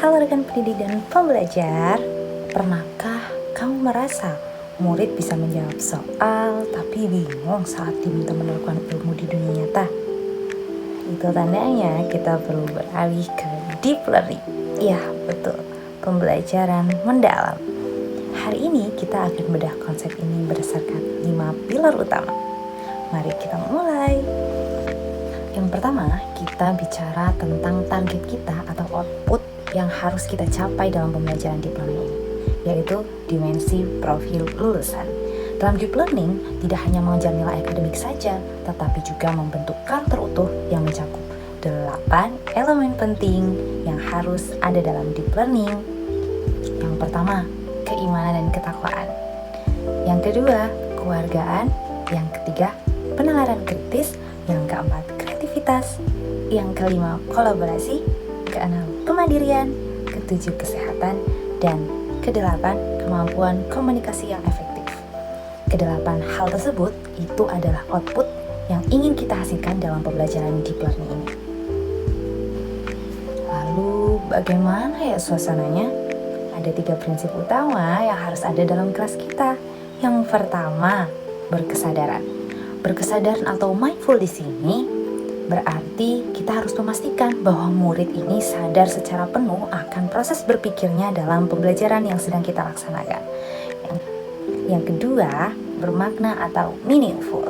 Halo rekan pendidik dan pembelajar, pernahkah kamu merasa murid bisa menjawab soal tapi bingung saat diminta menerapkan ilmu di dunia nyata? Itu tandanya kita perlu beralih ke deep learning. Ya, betul, pembelajaran mendalam. Hari ini kita akan bedah konsep ini berdasarkan 5 pilar utama. Mari kita mulai. Yang pertama, kita bicara tentang target kita atau output yang harus kita capai dalam pembelajaran deep learning ini, yaitu dimensi profil lulusan. Dalam deep learning, tidak hanya mengejar nilai akademik saja, tetapi juga membentuk karakter utuh yang mencakup 8 elemen penting yang harus ada dalam deep learning. Yang pertama, keimanan dan ketakwaan. Yang kedua, kewargaan. Yang ketiga, penalaran kritis. Yang keempat, kreativitas. Yang kelima, kolaborasi. Keenam, kemandirian. Ketujuh, kesehatan. Dan kedelapan, kemampuan komunikasi yang efektif. Kedelapan hal tersebut itu adalah output yang ingin kita hasilkan dalam pembelajaran deep learning ini. Lalu bagaimana ya suasananya? Ada 3 prinsip utama yang harus ada dalam kelas kita. Yang pertama, berkesadaran. Berkesadaran atau mindful di sini berarti kita harus memastikan bahwa murid ini sadar secara penuh akan proses berpikirnya dalam pembelajaran yang sedang kita laksanakan. Yang kedua, bermakna atau meaningful.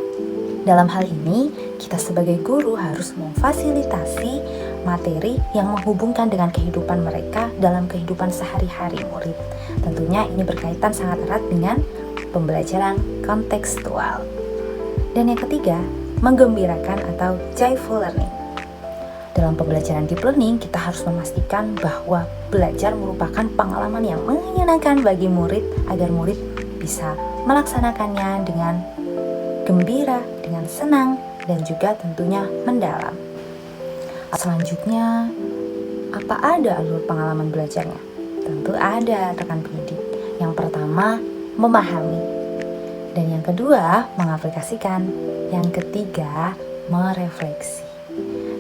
Dalam hal ini, kita sebagai guru harus memfasilitasi materi yang menghubungkan dengan kehidupan mereka dalam kehidupan sehari-hari murid. Tentunya ini berkaitan sangat erat dengan pembelajaran kontekstual. Dan yang ketiga, menggembirakan atau joyful learning. Dalam pembelajaran deep learning, kita harus memastikan bahwa belajar merupakan pengalaman yang menyenangkan bagi murid agar murid bisa melaksanakannya dengan gembira, dengan senang, dan juga tentunya mendalam. Selanjutnya, apa ada alur pengalaman belajarnya? Tentu ada, rekan pendidik. Yang pertama, memahami. Dan yang kedua, mengaplikasikan. Yang ketiga, merefleksi.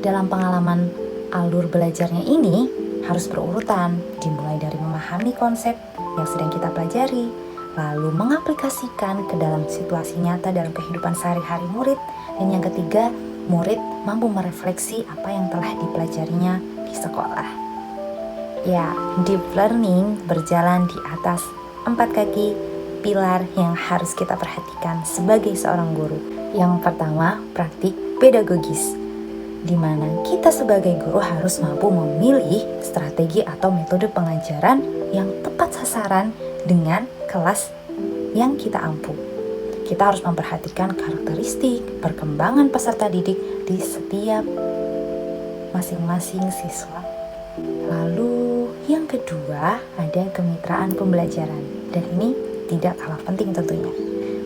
Dalam pengalaman alur belajarnya ini harus berurutan, dimulai dari memahami konsep yang sedang kita pelajari, lalu mengaplikasikan ke dalam situasi nyata dalam kehidupan sehari-hari murid, dan yang ketiga, murid mampu merefleksi apa yang telah dipelajarinya di sekolah. Ya, deep learning berjalan di atas 4 kaki pilar yang harus kita perhatikan sebagai seorang guru. Yang pertama, praktik pedagogis, di mana kita sebagai guru harus mampu memilih strategi atau metode pengajaran yang tepat sasaran dengan kelas yang kita ampu. Kita harus memperhatikan karakteristik, perkembangan peserta didik di setiap masing-masing siswa. Lalu yang kedua, ada kemitraan pembelajaran, dan ini tidak kalah penting tentunya.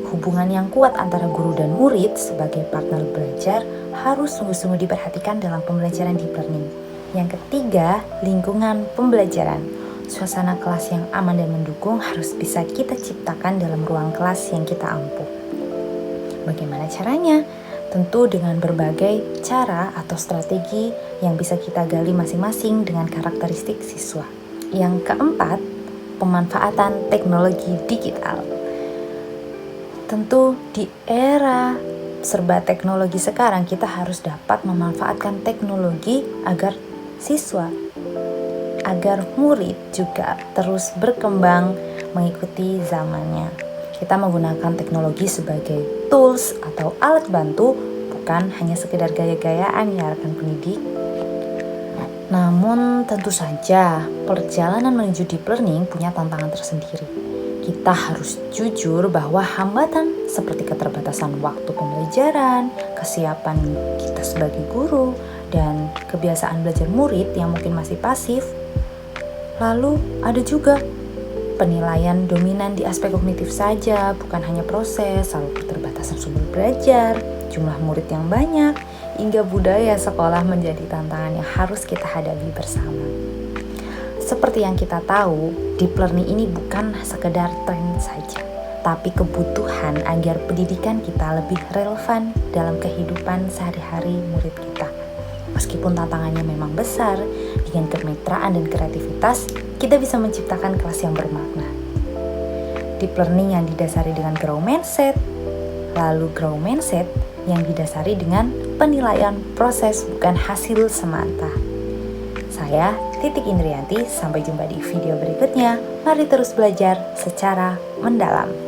Hubungan yang kuat antara guru dan murid sebagai partner belajar harus sungguh-sungguh diperhatikan dalam pembelajaran deep learning. Yang ketiga, lingkungan pembelajaran. Suasana kelas yang aman dan mendukung harus bisa kita ciptakan dalam ruang kelas yang kita ampu. Bagaimana caranya? Tentu dengan berbagai cara atau strategi yang bisa kita gali masing-masing dengan karakteristik siswa. Yang keempat, pemanfaatan teknologi digital. Tentu di era serba teknologi sekarang kita harus dapat memanfaatkan teknologi agar siswa, agar murid juga terus berkembang mengikuti zamannya. Kita menggunakan teknologi sebagai tools atau alat bantu, bukan hanya sekedar gaya-gayaan ya rekan pendidik. Namun tentu saja perjalanan menuju deep learning punya tantangan tersendiri. Kita harus jujur bahwa hambatan seperti keterbatasan waktu pembelajaran, kesiapan kita sebagai guru, dan kebiasaan belajar murid yang mungkin masih pasif. Lalu ada juga penilaian dominan di aspek kognitif saja, bukan hanya proses, lalu keterbatasan sumber belajar, jumlah murid yang banyak, hingga budaya sekolah menjadi tantangan yang harus kita hadapi bersama. Seperti yang kita tahu, deep learning ini bukan sekedar tren saja, tapi kebutuhan agar pendidikan kita lebih relevan dalam kehidupan sehari-hari murid kita. Meskipun tantangannya memang besar, di Dengan kemitraan dan kreativitas, kita bisa menciptakan kelas yang bermakna. Deep learning yang didasari dengan growth mindset, lalu growth mindset yang didasari dengan penilaian proses bukan hasil semata. Saya Titik Indrianti, sampai jumpa di video berikutnya. Mari terus belajar secara mendalam.